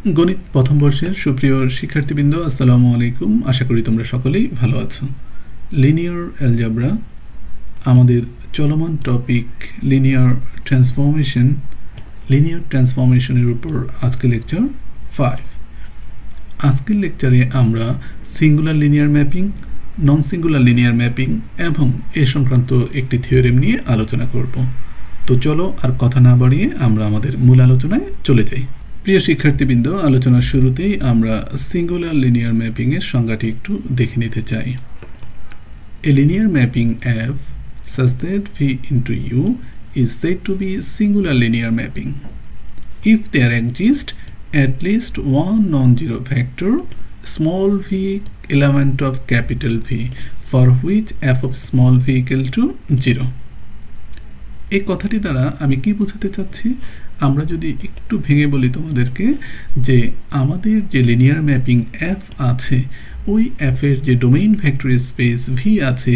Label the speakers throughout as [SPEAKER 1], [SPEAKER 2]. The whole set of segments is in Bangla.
[SPEAKER 1] গণিত প্রথম বর্ষের সুপ্রিয় শিক্ষার্থীবৃন্দ, আসসালামু আলাইকুম। আশা করি তোমরা সকলেই ভালো আছো। লিনিয়ার অ্যালজেব্রা আমাদের চলমান টপিক লিনিয়ার ট্রান্সফরমেশনের উপর আজকে লেকচার 5। আজকের লেকচারে আমরা সিঙ্গুলার লিনিয়ার ম্যাপিং, নন সিঙ্গুলার লিনিয়ার ম্যাপিং এবং এ সংক্রান্ত একটি থিওরেম নিয়ে আলোচনা করব। তো চলো আর কথা না বাড়িয়ে আমরা আমাদের মূল আলোচনায় চলে যাই। প্রিয় শিক্ষার্থীবৃন্দ, আলোচনার শুরুতেই আমরা সিঙ্গুলার লিনিয়ার ম্যাপিং এর সংজ্ঞাটি একটু দেখে নিতে চাই। A linear mapping F such that V into U is said to be singular linear mapping if there exists at least one non-zero vector small v element of capital V for which f of small v equal to 0. এই কথাটি দ্বারা আমি কি বোঝাতে চাচ্ছি, আমরা যদি একটু ভেঙে বলি তোমাদেরকে যে আমাদের যে লিনিয়ার ম্যাপিং f আছে, ওই f এর যে ডোমেইন ভেক্টর স্পেস v আছে,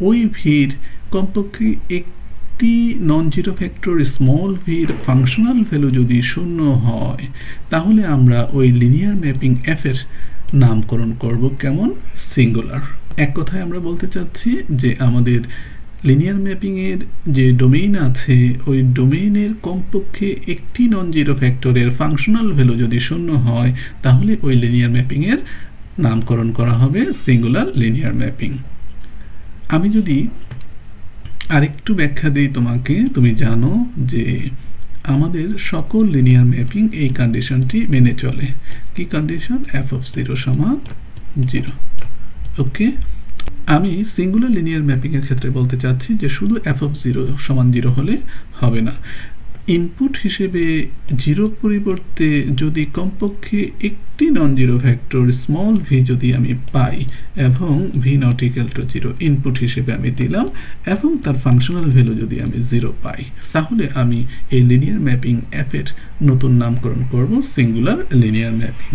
[SPEAKER 1] ওই ভির কমপক্ষে একটি নন জিরো ভেক্টর স্মল ভির ফাংশনাল ভ্যালু যদি শূন্য হয়, তাহলে আমরা ওই লিনিয়ার ম্যাপিং f এর নামকরণ করব কেমন? সিঙ্গুলার। এক কথায় আমরা বলতে চাচ্ছি যে আমাদের লিনিয়ার ম্যাপিং এর যে ডোমেইন আছে, ওই ডোমেইনের কমপক্ষে একটি নন জিরো ভেক্টরের ফাংশনাল ভ্যালু যদি শূন্য হয়, তাহলে ওই লিনিয়ার ম্যাপিং এর নামকরণ করা হবে সিঙ্গুলার লিনিয়ার ম্যাপিং। আমি যদি আরেকটু ব্যাখ্যা দিই তোমাকে, তুমি জানো যে আমাদের সকল লিনিয়ার ম্যাপিং এই কন্ডিশনটি মেনে চলে। কি কন্ডিশন? f of 0 সমান 0। ওকে, আমি সিঙ্গুলার লিনিয়ার ম্যাপিং এর ক্ষেত্রে বলতে চাচ্ছি যে শুধু f of 0 সমান 0 হলে হবে না। ইনপুট হিসেবে 0 পরিবর্তে যদি কমপক্ষে একটি নন জিরো ভেক্টর স্মল v যদি আমি পাই এবং v not equal to 0 input হিসেবে আমি দিলাম এবং তার ফাংশনাল ভ্যালু যদি আমি 0 পাই, তাহলে আমি এই লিনিয়ার ম্যাপিং f এর নতুন নামকরণ করব singular linear mapping.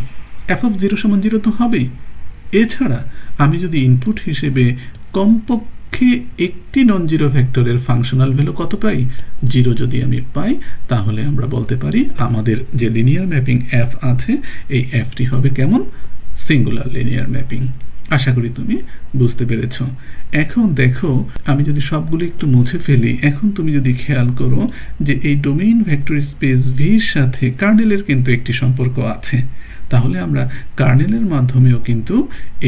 [SPEAKER 1] f of 0 সমান 0 তো হবেই, এছাড়া আমি যদি ইনপুট হিসেবে কমপক্ষে একটি নন জিরো ভেক্টরের ফাংশনাল ভ্যালু কত পাই? 0 যদি আমি পাই, তাহলে আমরা বলতে পারি আমাদের যে লিনিয়ার ম্যাপিং f আছে, এই f টি হবে কেমন? Singular linear mapping. আশা করি তুমি বুঝতে পেরেছ। এখন দেখো, আমি যদি সবগুলো একটু মুছে ফেলি, এখন তুমি যদি খেয়াল করো যে এই ডোমেইন ভেক্টর স্পেস v এর সাথে কার্নেলের কিন্তু একটি সম্পর্ক আছে, তাহলে আমরা কার্নেলের মাধ্যমেও কিন্তু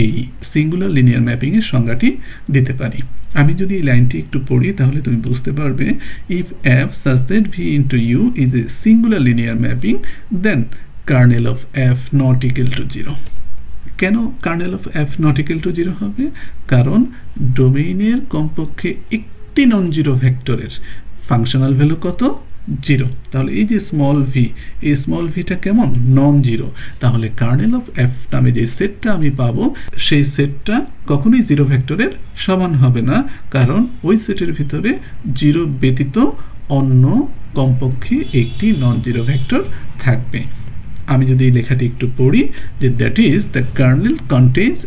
[SPEAKER 1] এই সিঙ্গুলার লিনিয়ার ম্যাপিং এর সংজ্ঞাটি দিতে পারি। আমি যদি এই লাইনটি একটু পড়ি, তাহলে তুমি বুঝতে পারবে if f such that v into u is a singular linear mapping then kernel of f not equal to 0. কেন kernel of f not equal to 0 হবে? কারণ ডোমেইনের কমপক্ষে একটি নন জিরো ভেক্টরের ফাংশনাল ভ্যালু কত? 0। তাহলে এই যে স্মল v, এই স্মল ভিটা কেমন? নন জিরো। তাহলে কার্নেল অফ f নামে যে সেটটা আমি পাবো, সেই সেটটা কখনোই জিরো ভেক্টরের সমান হবে না, কারণ ওই সেটের ভিতরে 0 ব্যতীত অন্য কমপক্ষে একটি নন জিরো ভেক্টর থাকবে। আমি যদি এই লেখাটি একটু পড়ি, যে that is the kernel contains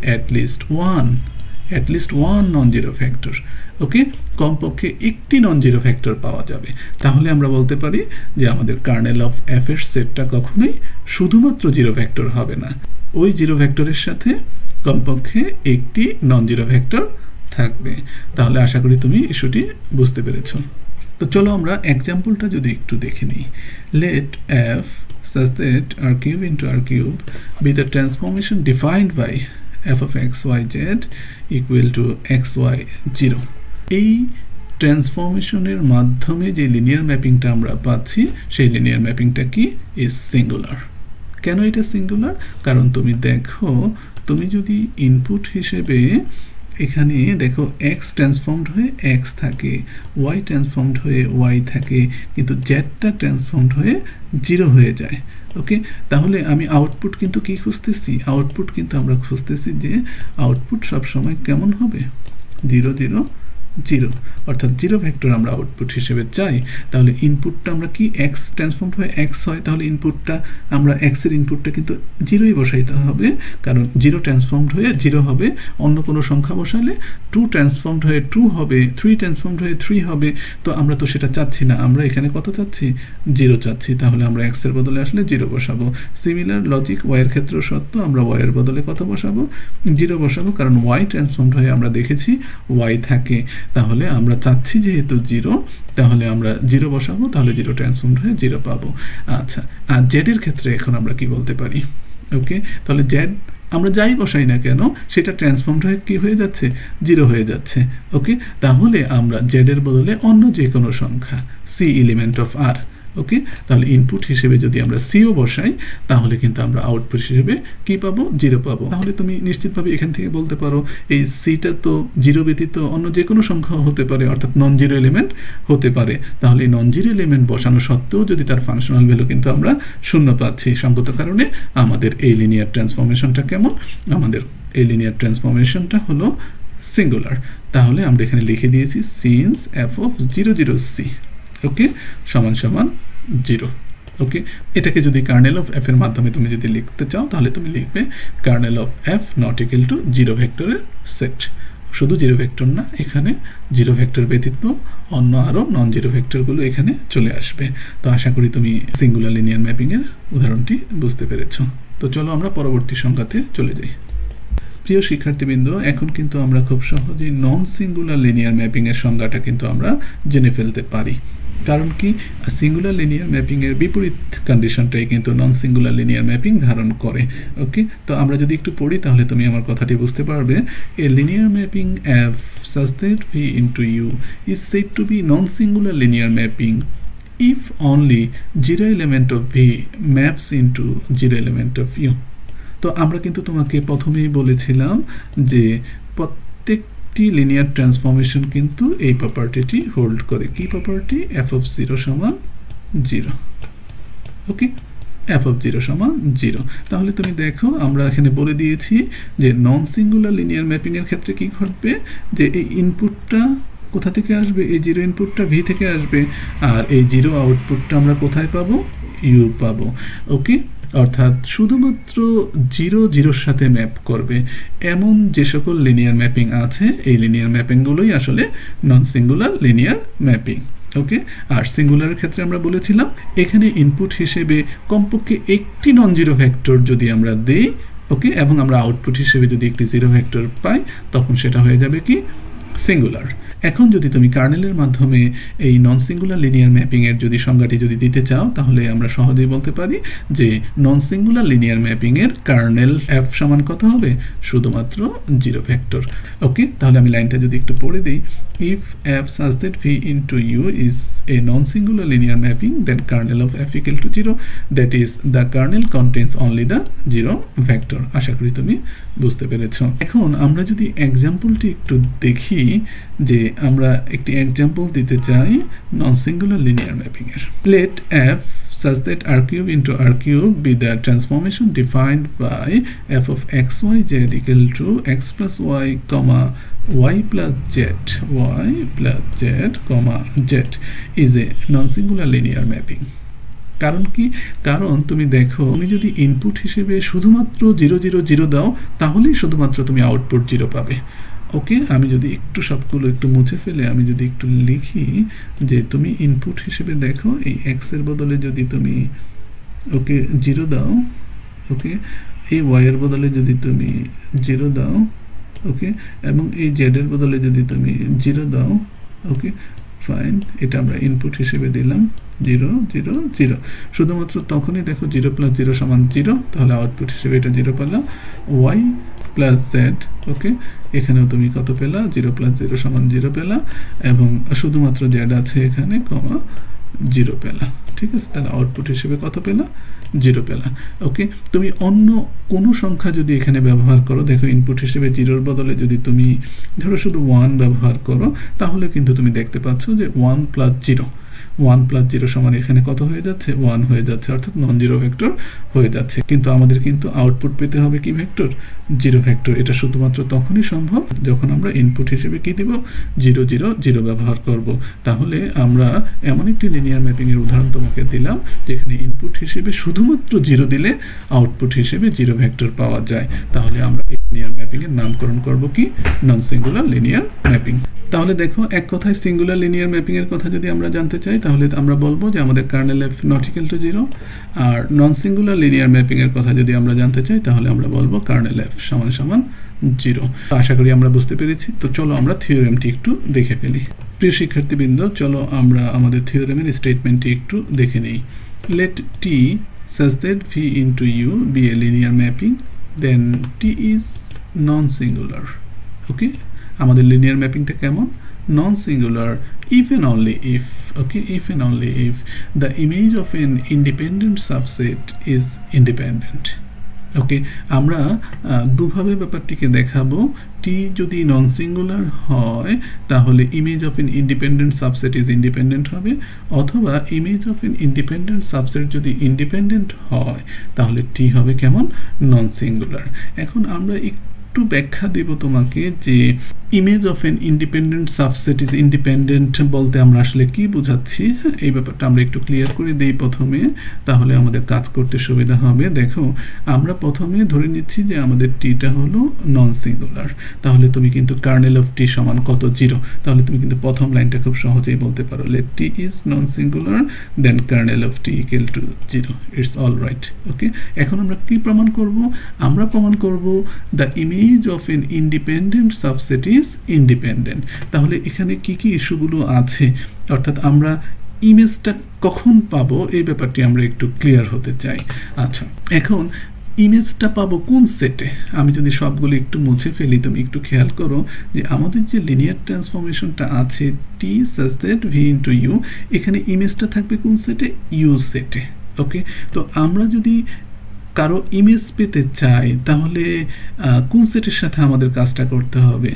[SPEAKER 1] at least one non-zero vector. ওকে, কমপক্ষে একটি নন জিরো ভেক্টর পাওয়া যাবে। তাহলে আমরা বলতে পারি যে আমাদের কার্নেল অফ f এর সেটটা কখনোই শুধুমাত্র জিরো ভেক্টর হবে না, ওই জিরো ভেক্টরের সাথে কমপক্ষে একটি নন জিরো ভেক্টর থাকবে। তাহলে আশা করি তুমি ইস্যুটি বুঝতে পেরেছো। তো চলো আমরা এক্সাম্পলটা যদি একটু দেখে নিই। Let f such that r cube into r cube be the transformation defined by f of x y z equal to x y 0. এই ট্রান্সফরমেশনের মাধ্যমে যে লিনিয়ার ম্যাপিংটা আমরা পাচ্ছি, সেই লিনিয়ার ম্যাপিংটা কি? Is singular. কেন এটা সিঙ্গুলার? কারণ তুমি দেখো, তুমি যদি ইনপুট হিসেবে এখানে দেখো x ট্রান্সফর্মড হয়ে x থাকে, y ট্রান্সফর্মড হয়ে y থাকে, কিন্তু জেডটা ট্রান্সফর্মড হয়ে 0 হয়ে যায়। ওকে, তাহলে আমি আউটপুট কিন্তু কি খুঁজতেছি? আউটপুট কিন্তু আমরা খুঁজতেছি যে আউটপুট সবসময় কেমন হবে? 0 0 জিরো, অর্থাৎ জিরো ভেক্টর আমরা আউটপুট হিসেবে চাই। তাহলে ইনপুটটা আমরা কি এক্স ট্রান্সফর্ম হয়ে এক্স হয়, তাহলে ইনপুটটা আমরা এক্সের ইনপুটটা কিন্তু জিরোই বসাইতে হবে, কারণ জিরো ট্রান্সফর্মড হয়ে জিরো হবে। অন্য কোনো সংখ্যা বসালে টু ট্রান্সফর্মড হয়ে টু হবে, থ্রি ট্রান্সফর্মড হয়ে থ্রি হবে। তো আমরা তো সেটা চাচ্ছি না, আমরা এখানে কত চাচ্ছি? জিরো চাচ্ছি। তাহলে আমরা এক্সের বদলে আসলে জিরো বসাবো। সিমিলার লজিক ওয়াইয়ের ক্ষেত্রেও সত্য, আমরা ওয়াইয়ের বদলে কত বসাবো? জিরো বসাবো, কারণ ওয়াই ট্রান্সফর্মড হয়ে আমরা দেখেছি ওয়াই থাকে। তাহলে আমরা চাচ্ছি যেহেতু জিরো, তাহলে আমরা জিরো বসাবো, তাহলে জিরো ট্রান্সফর্মড হয়ে জিরো পাবো। আচ্ছা, আর জেডের ক্ষেত্রে এখন আমরা কি বলতে পারি? ওকে, তাহলে জেড আমরা যাই বসাই না কেন সেটা ট্রান্সফর্মড হয়ে কি হয়ে যাচ্ছে? জিরো হয়ে যাচ্ছে। ওকে, তাহলে আমরা জেডের বদলে অন্য যে কোনো সংখ্যা সি এলিমেন্ট অফ আর, ওকে, তাহলে ইনপুট হিসেবে যদি আমরা সিও বসাই তাহলে কিন্তু আমরা আউটপুট হিসেবে কি পাবো? জিরো পাবো। তাহলে তুমি নিশ্চিতভাবে এখান থেকে বলতে পারো এই সিটা তো জিরো ব্যতীত অন্য যে কোনো সংখ্যা হতে পারে, অর্থাৎ নন জিরো এলিমেন্ট হতে পারে। তাহলে এই নন জিরো এলিমেন্ট বসানো সত্ত্বেও যদি তার ফাংশনাল ভ্যালু কিন্তু আমরা শূন্য পাচ্ছি, সঙ্গত কারণে আমাদের এই লিনিয়ার ট্রান্সফরমেশনটা কেমন? আমাদের এই লিনিয়ার ট্রান্সফরমেশনটা হলো সিঙ্গুলার। তাহলে আমরা এখানে লিখে দিয়েছি since F of zero zero C, okay, সমান সমান জিরো। ওকে, এটাকে যদি কার্নেল অফ এফ এর মাধ্যমে তুমি যদি লিখতে চাও তাহলে তুমি লিখবে kernel of F not equal to zero ভেক্টরের সেট। শুধু জিরো ভেক্টর না, এখানে জিরো ভেক্টর ব্যতীত অন্য আরও নন জিরো ভেক্টরগুলো এখানে চলে আসবে। তো আশা করি তুমি সিঙ্গুলার লিনিয়ার ম্যাপিংয়ের উদাহরণটি বুঝতে পেরেছ। তো চলো আমরা পরবর্তী সংখ্যাতে চলে যাই। প্রিয় শিক্ষার্থীবৃন্দ, এখন কিন্তু আমরা খুব সহজেই নন সিঙ্গুলার লিনিয়ার ম্যাপিংয়ের সংজ্ঞাটা কিন্তু আমরা জেনে ফেলতে পারি। কারণ কি? সিঙ্গুলার লিনিয়ার ম্যাপিংয়ের বিপরীত কন্ডিশনটাই কিন্তু নন সিঙ্গুলার লিনিয়ার ম্যাপিং ধারণ করে। ওকে, তো আমরা যদি একটু পড়ি তাহলে তুমি আমার কথাটি বুঝতে পারবে। A linear mapping F such that v into u is said to be non-singular linear mapping if only zero element of v maps into zero element of u. তো আমরা কিন্তু তোমাকে প্রথমেই বলেছিলাম যে প্রত্যেকটি লিনিয়ার ট্রান্সফরমেশন কিন্তু এই প্রপার্টিটি হোল্ড করে। কি প্রপার্টি? এফ অফ জিরো সমান zero. Okay, F of zero সমান জিরো। তাহলে তুমি দেখো আমরা এখানে বলে দিয়েছি যে নন সিঙ্গুলার লিনিয়ার ম্যাপিংয়ের ক্ষেত্রে কি ঘটবে, যে এই ইনপুটটা কোথা থেকে আসবে? এই জিরো ইনপুটটা ভি থেকে আসবে, আর এই জিরো আউটপুটটা আমরা কোথায় পাবো? ইউ পাবো। ওকে, অর্থাৎ শুধুমাত্র জিরো জিরোর সাথে ম্যাপ করবে এমন যে সকল লিনিয়ার ম্যাপিং আছে, এই লিনিয়ার ম্যাপিংগুলোই আসলে নন সিঙ্গুলার লিনিয়ার ম্যাপিং। ওকে, আর সিঙ্গুলারের ক্ষেত্রে আমরা বলেছিলাম এখানে ইনপুট হিসেবে কমপক্ষে একটি নন জিরো ভেক্টর যদি আমরা দেই, ওকে, এবং আমরা আউটপুট হিসেবে যদি একটি জিরো ভেক্টর পাই, তখন সেটা হয়ে যাবে কি? সিঙ্গুলার। এখন যদি তুমি কার্নেলের মাধ্যমে এই নন সিঙ্গুলার লিনিয়ার ম্যাপিংয়ের যদি সংজ্ঞাটি যদি দিতে চাও, তাহলে আমরা সহজেই বলতে পারি যে নন সিঙ্গুলার লিনিয়ার ম্যাপিংয়ের কার্নেল এফ সমান কত হবে? শুধুমাত্র জিরো ভেক্টর। ওকে, তাহলে আমি লাইনটা যদি একটু পড়ে দিই, if f such that v into u is a non-singular linear mapping, then kernel of f equal to 0, that is the kernel contains only the zero vector. আশা করি তুমি বুঝতে পেরেছো। এখন আমরা যদি এক্সাম্পলটি একটু দেখি, যে আমরা একটি এক্সাম্পল দিতে চাই নন সিঙ্গুলার লিনিয়ার ম্যাপিং এর। let f such that r cube into r cube be the transformation defined by f of x y z equal to x plus y comma y plus z comma z is a non-singular linear mapping. কারণ কি? কারণ তুমি দেখো, তুমি যদি ইনপুট হিসেবে শুধুমাত্র জিরো জিরো জিরো দাও তাহলেই শুধুমাত্র তুমি আউটপুট জিরো পাবে। ওকে, আমি যদি একটু সবগুলো একটু মুছে ফেলে আমি যদি একটু লিখি যে তুমি ইনপুট হিসেবে দেখো এই এক্স এর বদলে যদি তুমি ওকে জিরো দাও, ওকে, এই ওয়াই এর বদলে যদি তুমি জিরো দাও, ওকে, এবং এই জেড এর বদলে যদি তুমি জিরো দাও, ওকে, ফাইন, এটা আমরা ইনপুট হিসেবে দিলাম জিরো জিরো জিরো। শুধুমাত্র তখনই দেখো জিরো প্লাস জিরো সমান জিরো, তাহলে আউটপুট হিসেবে এটা জিরো পেলাম। ওয়াই প্লাস জেড, ওকে, এখানেও তুমি কত পেলা? জিরো প্লাস জিরো সমান জিরো পেলা, এবং শুধুমাত্র জেড আছে এখানে, কমা জিরো পেলা। ঠিক আছে, তাহলে আউটপুট হিসেবে কত পেলা? জিরো পেলা। ওকে, তুমি অন্য কোনো সংখ্যা যদি এখানে ব্যবহার করো, দেখো ইনপুট হিসেবে জিরোর বদলে যদি তুমি ধরো শুধু ওয়ান ব্যবহার করো, তাহলে কিন্তু তুমি দেখতে পাচ্ছ যে ওয়ান প্লাস জিরো, 1 প্লাস 0 সমান এখানে কত হয়ে যাচ্ছে 1 হয়ে যাচ্ছে, অর্থাৎ নন জিরো ভেক্টর হয়ে যাচ্ছে। কিন্তু আমাদের কিন্তু আউটপুট পেতে হবে কি ভেক্টর, জিরো ভেক্টর। এটা শুধুমাত্র তখনই সম্ভব যখন আমরা ইনপুট হিসেবে কি দিব 0 0 0 ব্যবহার করব। তাহলে আমরা এমন একটি লিনিয়ার ম্যাপিং এর উদাহরণ তোমাকে দিলাম যেখানে ইনপুট হিসেবে শুধুমাত্র 0 দিলে আউটপুট হিসেবে জিরো ভেক্টর পাওয়া যায়। তাহলে আমরা এই লিনিয়ার ম্যাপিং এর নামকরণ করব কি নন সিঙ্গুলার লিনিয়ার ম্যাপিং। তাহলে দেখো এক কথায় সিঙ্গুলার লিনিয়ার ম্যাপিং এর কথা যদি আমরা জানতে চাই তাহলে আমরা বলবো যে আমাদের kernel F not equal to 0, আর নন সিঙ্গুলার লিনিয়ার ম্যাপিং এর কথা যদি আমরা জানতে চাই তাহলে আমরা বলবো কার্নেল এফ সমান সমান 0। আশা করি আমরা বুঝতে পেরেছি। তো চলো আমরা থিওরেমটি একটু দেখে ফেলি। প্রিয় শিক্ষার্থীবৃন্দ, চলো আমরা আমাদের থিওরেমের স্টেটমেন্টটি একটু দেখে নিই। Let T such that v into u be a linear mapping, then t is non-singular. Okay, আমাদের linear mappingটা কেমন, non-singular if and only if, okay, if and only if the image of an independent subset is independent. ওকে, আমরা দুভাবে ব্যাপারটিকে দেখাবো। টি যদি নন সিঙ্গুলার হয় তাহলে image of N independent subset is independent হবে, অথবা image of N independent subset যদি ইন্ডিপেন্ডেন্ট হয় তাহলে টি হবে কেমন, নন সিঙ্গুলার। এখন আমরা একটু ব্যাখ্যা দেব তোমাকে যে image of N independent subset is independent বলতে আমরা আসলে কি বোঝাচ্ছি, এই ব্যাপারটা আমরা একটু ক্লিয়ার করে দেই প্রথমে, তাহলে আমাদের কাজ করতে সুবিধা হবে। দেখো, আমরা প্রথমে ধরে নিচ্ছি যে আমাদের টিটা হলো নন সিঙ্গুলার, তাহলে তুমি কিন্তু কার্নেল অফ টি সমান কত, 0। তাহলে তুমি কিন্তু প্রথম লাইনটা খুব সহজেই বলতে পারো, let T is non singular then kernel of T equal to 0, it's all right. Okay, এখন আমরা কি প্রমাণ করব, আমরা প্রমাণ করব the image of N independent subset is independent. তাহলে এখানে কি কি ইস্যুগুলো আছে, অর্থাৎ আমরা ইমেজটা কখন পাবো এই ব্যাপারটি আমরা একটু ক্লিয়ার হতে চাই। আচ্ছা, এখন ইমেজটা পাবো কোন সেটে, আমি যদি সবগুলো একটু মুছে ফেলি, তুমি একটু খেয়াল করো যে আমাদের যে লিনিয়ার ট্রান্সফরমেশনটা আছে T such that V into U, এখানে ইমেজটা থাকবে কোন সেটে, ইউ সেটে। ওকে, তো আমরা যদি কারো ইমেজ পেতে চাই তাহলে কোন সেটের সাথে আমাদের কাজটা করতে হবে,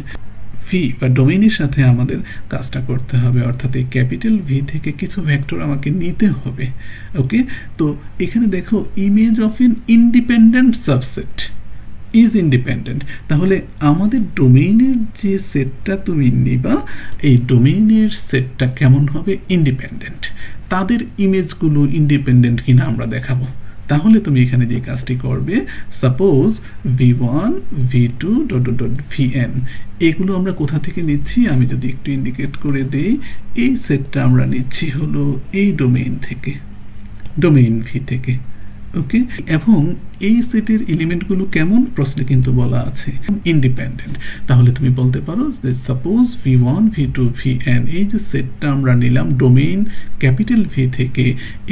[SPEAKER 1] ভি বা ডোমেইনের সাথে আমাদের কাজটা করতে হবে, অর্থাৎ এই ক্যাপিটাল ভি থেকে কিছু ভেক্টর আমাকে নিতে হবে। ওকে, তো এখানে দেখো image of N independent subset is independent, তাহলে আমাদের ডোমেইনের যে সেটটা তুমি নিবা এই ডোমেইনের সেটটা কেমন হবে, ইন্ডিপেন্ডেন্ট, তাদের ইমেজগুলো ইন্ডিপেন্ডেন্ট কিনা আমরা দেখাবো। তাহলে তুমি এখানে যে কাজটি করবে, suppose v1 v2 dot dot dot vn, এগুলো আমরা কোথা থেকে নিচ্ছি আমি যদি একটু ইন্ডিকেট করে দেই, এই সেটটা আমরা নিচ্ছি হলো এই ডোমেইন থেকে, ডোমেইন ভি থেকে। ওকে, এবং এই সেটের এলিমেন্টগুলো কেমন, প্রশ্নে কিন্তু বলা আছে ইন্ডিপেন্ডেন্ট। তাহলে তুমি বলতে পারো যে সাপোজ v1 v2 vn, এই যে সেটটা আমরা নিলাম ডোমেইন ক্যাপিটাল ভি থেকে,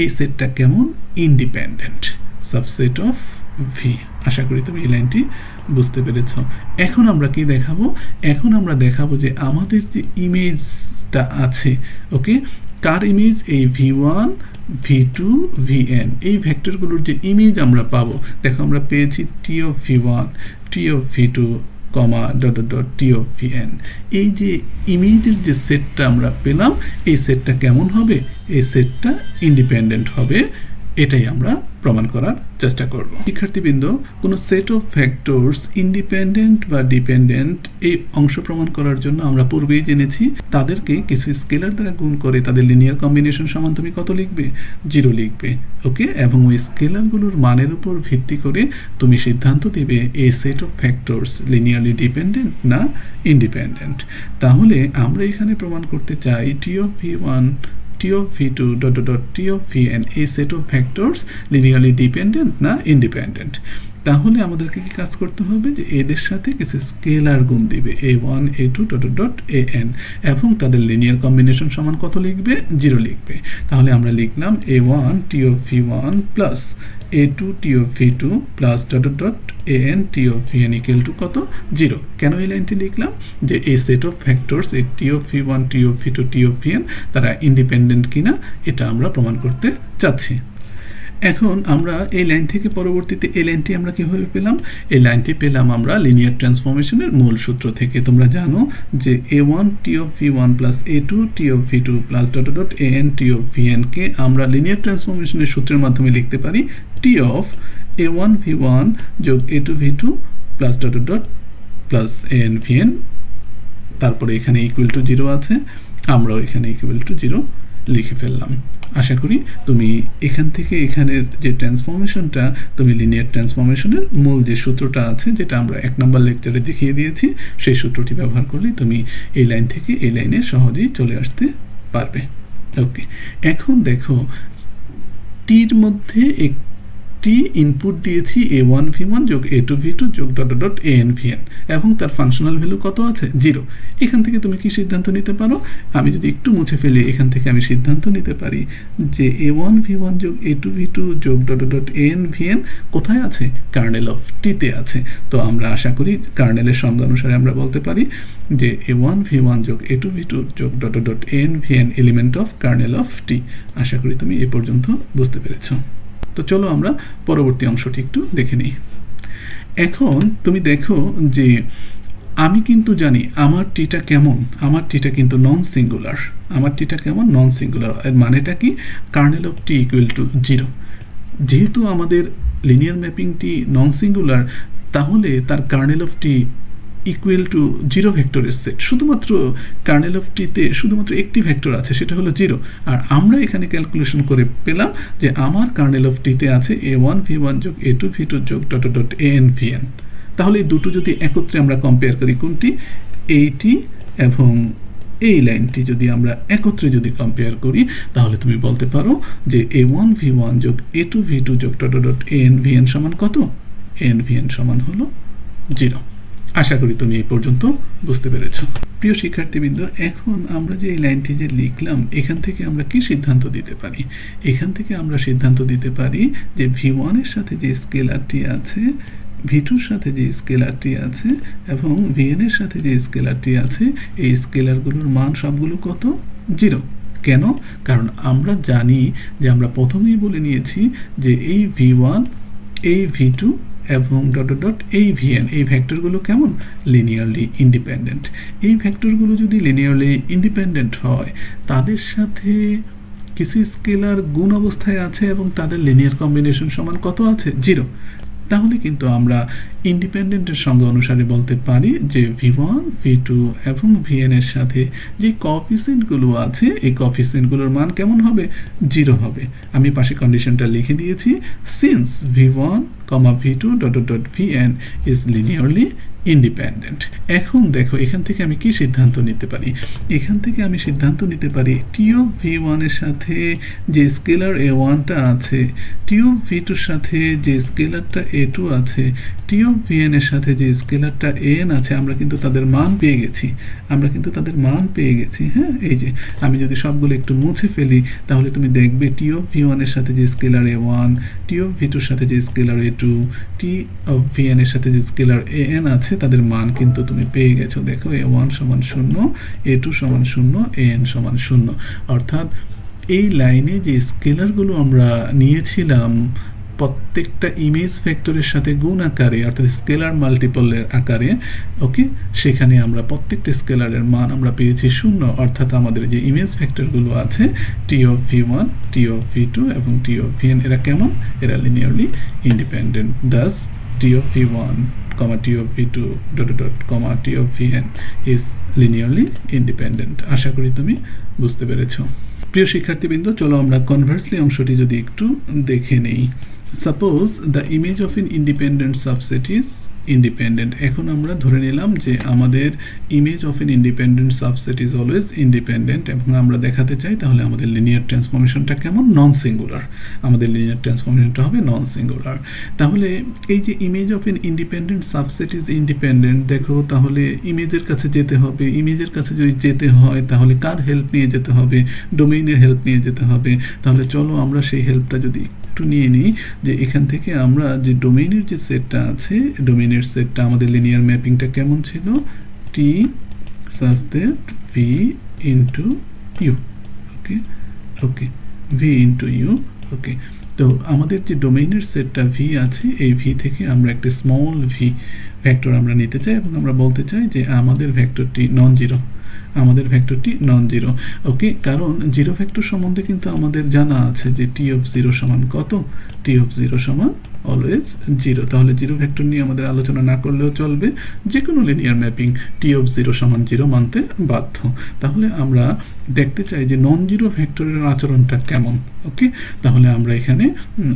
[SPEAKER 1] এই সেটটা কেমন, ইন্ডিপেন্ডেন্ট সাবসেট অফ ভি। আশা করি তুমি এই লাইনটি বুঝতে পেরেছ। এখন আমরা কি দেখাবো, এখন আমরা দেখাবো যে আমাদের যে ইমেজটা আছে, ওকে, কার ইমেজ, এই v1 v2 vn, এই ভেক্টরগুলোর যে ইমেজ আমরা পাবো, দেখো আমরা পেয়েছি T of v1 T of v2 comma dot dot T of vn। এই যে ইমেজের যে সেটটা আমরা পেলাম এই সেটটা কেমন হবে, এই সেটটা ইন্ডিপেন্ডেন্ট হবে, এটাই আমরা প্রমাণ করার চেষ্টা করব। শিক্ষার্থীবৃন্দ, কোনো সেট অফ ভেক্টরস ইন্ডিপেন্ডেন্ট বা ডিপেন্ডেন্ট এই অংশ প্রমাণ করার জন্য আমরা পূর্বেই জেনেছি তাদেরকে কিছু স্কেলার দ্বারা গুণ করে তাদের লিনিয়ার কম্বিনেশন সমান তুমি কত লিখবে, 0 লিখবে। ওকে, এবং ওই স্কেলারগুলোর মানের উপর ভিত্তি করে তুমি সিদ্ধান্ত দিবে এই set of vectors linearly dependent না ইন্ডিপেন্ডেন্ট। তাহলে আমরা এখানে প্রমাণ করতে চাই T of v1 T of v2 dot dot dot T of vn, এই set of vectors linearly dependent না ইন্ডিপেন্ডেন্ট। তাহলে আমাদেরকে কি কাজ করতে হবে, যে এদের সাথে কিছু স্কেলার গুণ দিবে, a1 a2 dot dot dot an, এবং তাদের লিনিয়ার কম্বিনেশন সমান কত লিখবে, 0 লিখবে। তাহলে আমরা লিখলাম a1 T of v1 plus a2 T of v2 plus dot dot dot an T of vn equal to কত, 0। কেন এই লাইনটি লিখলাম, যে এই সেট অফ ভেক্টরস এই T of v1 T of v2 T of vn তারা ইন্ডিপেন্ডেন্ট কিনা এটা আমরা প্রমাণ করতে চাচ্ছি। এখন আমরা এই লাইন থেকে পরবর্তীতে এই লাইনটি আমরা কিভাবে পেলাম? এই লাইনটি পেলাম আমরা লিনিয়ার ট্রান্সফরমেশনের মূল সূত্র থেকে। তোমরা জানো যে a1 t of v1 plus a2 t of v2 plus dot dot an t of vn কে আমরা লিনিয়ার ট্রান্সফরমেশনের সূত্রের মাধ্যমে লিখতে পারি t of a1 v1 যোগ a2 v2 plus dot dot plus an vn, তারপরে এখানে ইকুয়াল টু 0 আছে, আমরাও এখানে ইকুয়াল টু 0 লিখে ফেললাম। আশা করি তুমি এখান থেকে এখানের যে ট্রান্সফরমেশনটা, তুমি লিনিয়ার ট্রান্সফরমেশনের মূল যে সূত্রটা আছে, যেটা আমরা 1 নম্বর লেকচারে দেখিয়ে দিয়েছি, সেই সূত্রটি ব্যবহার করলে তুমি এই লাইন থেকে এই লাইনে সহজেই চলে আসতে পারবে। ওকে, এখন দেখো টির মধ্যে একটি ইনপুট দিয়েছি a1 v1 যোগ a2 v2 যোগ ডট ডট an vn এবং তার ফাংশনাল ভ্যালু কত আছে? 0। এখান থেকে তুমি কি সিদ্ধান্ত নিতে পারো? আমি যদি একটু মুছে ফেলি, এখান থেকে আমি সিদ্ধান্ত নিতে পারি যে a1 v1 যোগ a2 v2 যোগ ডট ডট an vn কোথায় আছে? কার্নেল অফ টিতে আছে। তো আমরা আশা করি কার্নেলের সংজ্ঞা অনুসারে আমরা বলতে পারি যে a1 v1 যোগ a2 v2 যোগ dot dot an vn element of kernel of T. আশা করি তুমি এ পর্যন্ত বুঝতে পেরেছো। তো চলো আমরা পরবর্তী অংশটি একটু দেখে নিই। এখন তুমি দেখো যে আমি কিন্তু জানি আমার টিটা কেমন, আমার টিটা কিন্তু নন সিঙ্গুলার। আমার টিটা কেমন? Non singular. এর মানেটা কি? Kernel of T equal to 0। যেহেতু আমাদের লিনিয়ার ম্যাপিংটি নন সিঙ্গুলার, তাহলে তার kernel of T equal to 0 ভেক্টরের সেট। শুধুমাত্র কার্নেল অফ টিতে শুধুমাত্র একটি ভেক্টর আছে, সেটা হলো 0। আর আমরা এখানে ক্যালকুলেশন করে পেলাম যে আমার কার্নেল অফ টিতে আছে a1 v1 যোগ a2 v2 যোগ ডট ডট an vn। তাহলে এই দুটো যদি একত্রে আমরা কম্পেয়ার করি, কোনটি? এইটি এবং এই লাইনটি যদি আমরা একত্রে যদি কম্পেয়ার করি, তাহলে তুমি বলতে পারো যে a1 v1 যোগ a2 v2 যোগ ডট ডট an vn সমান কত? an vn সমান হলো 0। আশা করি তুমি এই পর্যন্ত বুঝতে পেরেছ। প্রিয় শিক্ষার্থীবৃন্দ, এখন আমরা যে এই লাইনটি যে লিখলাম, এখান থেকে আমরা কি সিদ্ধান্ত দিতে পারি? এখান থেকে আমরা সিদ্ধান্ত দিতে পারি যে v1 এর সাথে যে স্কেলারটি আছে, v2 এর সাথে যে স্কেলারটি আছে এবং vn এর সাথে যে স্কেলারটি আছে, এই স্কেলারগুলোর মান সবগুলো কত? 0। কেন? কারণ আমরা জানি যে আমরা প্রথমেই বলে নিয়েছি যে এই v1, এই v2 এবং ডট ডট এই vn, এই ভেক্টরগুলো কেমন? Linearly independent. এই ভেক্টরগুলো যদি লিনিয়ারলি ইন্ডিপেন্ডেন্ট হয়, তাদের সাথে কিছু স্কেলার গুণ অবস্থায় আছে এবং তাদের লিনিয়ার কম্বিনেশন সমান কত আছে? 0। তাহলে কিন্তু আমরা ইন্ডিপেন্ডেন্টের সংজ্ঞা অনুসারে বলতে পারি যে v1, v2 এবং vn এর সাথে যে কোএফিসিয়েন্টগুলো আছে, এই কোএফিসিয়েন্টগুলোর মান কেমন হবে? 0 হবে। আমি পাশে কন্ডিশনটা লিখে দিয়েছি, since v1, v2 dot dot vn is linearly independent. এখন দেখো এখান থেকে আমি কি সিদ্ধান্ত নিতে পারি? এখান থেকে আমি সিদ্ধান্ত নিতে পারি টি অফ v1 এর সাথে যে স্কেলার a1টা আছে, টি অফ v2 এর সাথে যে স্কেলারটা a2 আছে, টি অফ vn এর সাথে যে স্কেলারটা an আছে, আমরা কিন্তু তাদের মান পেয়ে গেছি। হ্যাঁ, এই যে আমি যদি সবগুলো একটু মুছে ফেলি, তাহলে তুমি দেখবে টি অফ v1 এর সাথে যে scalar a1, T of v2 এর সাথে যে scalar a2, T of vn এর সাথে যে স্কেলার an আছে, তাদের মান কিন্তু তুমি পেয়ে গেছো। দেখো a1 সমান 0, a2 সমান 0, an সমান 0। অর্থাৎ এই লাইনে যে স্কেলারগুলো আমরা নিয়েছিলাম প্রত্যেকটা ইমেজ ভেক্টরের সাথে গুণ আকারে, অর্থাৎ স্কেলার মাল্টিপলের আকারে, ওকে, সেখানে আমরা প্রত্যেকটা স্কেলারের মান আমরা পেয়েছি 0। অর্থাৎ আমাদের যে ইমেজ ভেক্টরগুলো আছে টি of v1, T of v2 এবং টি অফ vn, এরা কেমন? এরা linearly independent. Das T of v1, t of v2 dot dot t of vn is linearly independent। আশা করি তুমি বুঝতে পেরেছো। প্রিয় শিক্ষার্থীবৃন্দ, চলো আমরা কনভার্সলি অংশটি যদি একটু দেখে নেই। Suppose the image of N independent subset is independent. এখন আমরা ধরে নিলাম যে আমাদের image of N independent subset is always independent এবং আমরা দেখাতে চাই তাহলে আমাদের লিনিয়ার ট্রান্সফরমেশনটা কেমন? Non singular. আমাদের লিনিয়ার ট্রান্সফরমেশনটা হবে নন সিঙ্গুলার। তাহলে এই যে image of N independent subset is independent, দেখো তাহলে ইমেজের কাছে যেতে হবে। ইমেজের কাছে যদি যেতে হয় তাহলে কার হেল্প নিয়ে যেতে হবে? ডোমেইনের হেল্প নিয়ে যেতে হবে। তাহলে চলো আমরা সেই হেল্পটা যদি একটু নিয়ে নিই, যে এখান থেকে আমরা যে ডোমেইনের যে সেটটা আছে, ডোমেইনের সেটটা আমাদের লিনিয়ার ম্যাপিংটা কেমন ছিল? টি such that v into u, okay, v into u, ওকে। তো আমাদের যে ডোমেইনের সেটটা ভি আছে, এই ভি থেকে আমরা একটা স্মল ভি ভেক্টর আমরা নিতে চাই এবং আমরা বলতে চাই যে আমাদের ভেক্টরটি নন জিরো, আমাদের ভেক্টরটি নন জিরো। ওকে, কারণ জিরো ভেক্টর সম্বন্ধে কিন্তু আমাদের জানা আছে যে টি অফ জিরো সমান কত, টি অফ জিরো সমান অলওয়েজ জিরো। তাহলে জিরো ভেক্টর নিয়ে আমাদের আলোচনা না করলেও চলবে, যে কোনো linear mapping T of zero সমান জিরো মানতে বাধ্য। তাহলে আমরা দেখতে চাই যে নন জিরো ভেক্টরের আচরণটা কেমন। ওকে, তাহলে আমরা এখানে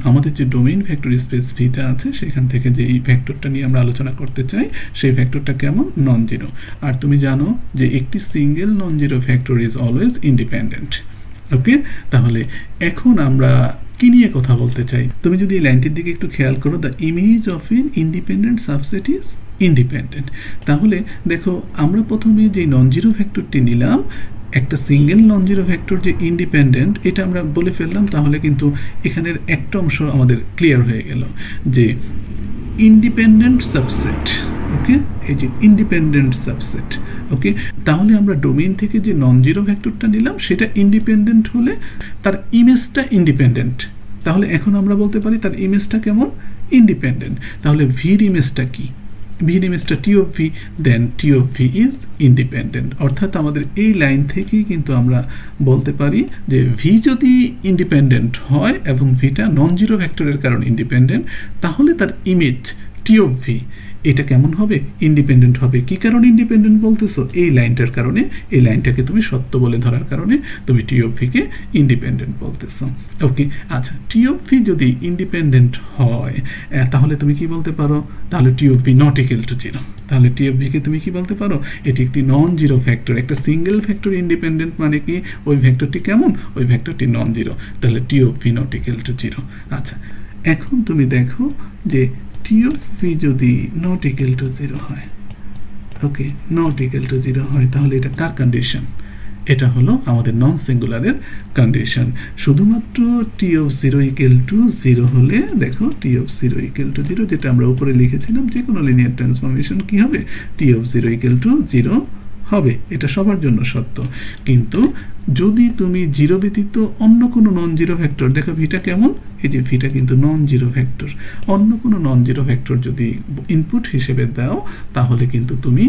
[SPEAKER 1] আমাদের যে ডোমেইন ভেক্টর স্পেস ভিটা আছে সেখান থেকে যে এই ভেক্টরটা নিয়ে আমরা আলোচনা করতে চাই, সেই ভেক্টরটা কেমন, নন জিরো। আর তুমি জানো যে একটি single non zero vector is always independent. Okay, তাহলে এখন আমরা কি নিয়ে কথা বলতে চাই? তুমি যদি এই লাইনটির দিকে একটু খেয়াল করো, the image of N independent subset is independent. তাহলে দেখো আমরা প্রথমে যে নন জিরো ভেক্টরটি নিলাম, একটা সিঙ্গেল নন জিরো ভেক্টর যে ইন্ডিপেন্ডেন্ট এটা আমরা বলে ফেললাম, তাহলে কিন্তু এখানের একটা অংশ আমাদের ক্লিয়ার হয়ে গেল যে ইন্ডিপেন্ডেন্ট সাবসেট। ওকে, এই যে ইন্ডিপেন্ডেন্ট সাবসেট। ওকে, তাহলে আমরা ডোমেইন থেকে যে নন জিরো ভেক্টরটা নিলাম সেটা ইন্ডিপেন্ডেন্ট হলে তার ইমেজটা ইন্ডিপেন্ডেন্ট। তাহলে এখন আমরা বলতে পারি তার ইমেজটা কেমন, ইন্ডিপেন্ডেন্ট। তাহলে ভির ইমেজটা কি, ভির ইমেজটা T of V, then T of V is independent. অর্থাৎ আমাদের এই লাইন থেকেই কিন্তু আমরা বলতে পারি যে ভি যদি ইন্ডিপেন্ডেন্ট হয় এবং ভিটা নন জিরো ভেক্টরের কারণে ইন্ডিপেন্ডেন্ট, তাহলে তার ইমেজ টি অফ ভি এটা কেমন হবে, ইন্ডিপেন্ডেন্ট হবে। কি কারণে ইন্ডিপেন্ডেন্ট বলতেছো, এই লাইনটার কারণে, এই লাইনটাকে তুমি সত্য বলে ধরার কারণে তুমি টি অফ ভিকে ইন্ডিপেন্ডেন্ট বলতেছো। ওকে, আচ্ছা, টি অফ ভি যদি ইন্ডিপেন্ডেন্ট হয় তাহলে তুমি কি বলতে পারো, তাহলে T of V not equal to zero. তাহলে টি অফ ভিকে তুমি কি বলতে পারো, এটি একটি নন জিরো ভেক্টর। একটা সিঙ্গেল ভেক্টর ইন্ডিপেন্ডেন্ট মানে কি, ওই ভেক্টরটি কেমন, ওই ভেক্টরটি নন জিরো। তাহলে T of V not equal to zero. আচ্ছা, এখন তুমি দেখো যে টি অফ ভি যদি নট ইকুয়াল টু জিরো হয়, okay, not equal to zero হয়, তাহলে এটা কার কন্ডিশন, এটা হলো আমাদের নন সিঙ্গুলারের কন্ডিশন। শুধুমাত্র T of zero equal to zero হলে, দেখো T of zero equal to zero, যেটা আমরা উপরে লিখেছিলাম, যে কোনো লিনিয়ার ট্রান্সফরমেশন কি হবে, T of zero equal to zero হবে। এটা সবার জন্য সত্য। কিন্তু যদি তুমি জিরো ব্যতীত অন্য কোনো নন জিরো ভেক্টর, দেখো ভিটা কেমন, এই যে ভিটা কিন্তু নন জিরো ভেক্টর, অন্য কোনো নন জিরো ভেক্টর যদি ইনপুট হিসেবে দাও, তাহলে কিন্তু তুমি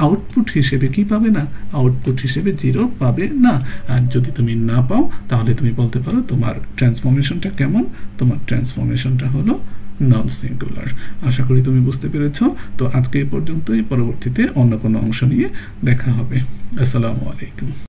[SPEAKER 1] আউটপুট হিসেবে কি পাবে না, আউটপুট হিসেবে জিরো পাবে না। আর যদি তুমি না পাও, তাহলে তুমি বলতে পারো তোমার ট্রান্সফরমেশনটা কেমন, তোমার ট্রান্সফরমেশনটা হলো নন সিঙ্গুলার। আশা করি তুমি বুঝতে পেরেছো। তো আজকে এই পর্যন্তই, পরবর্তীতে অন্য কোনো অংশ নিয়ে দেখা হবে। আসসালামু আলাইকুম।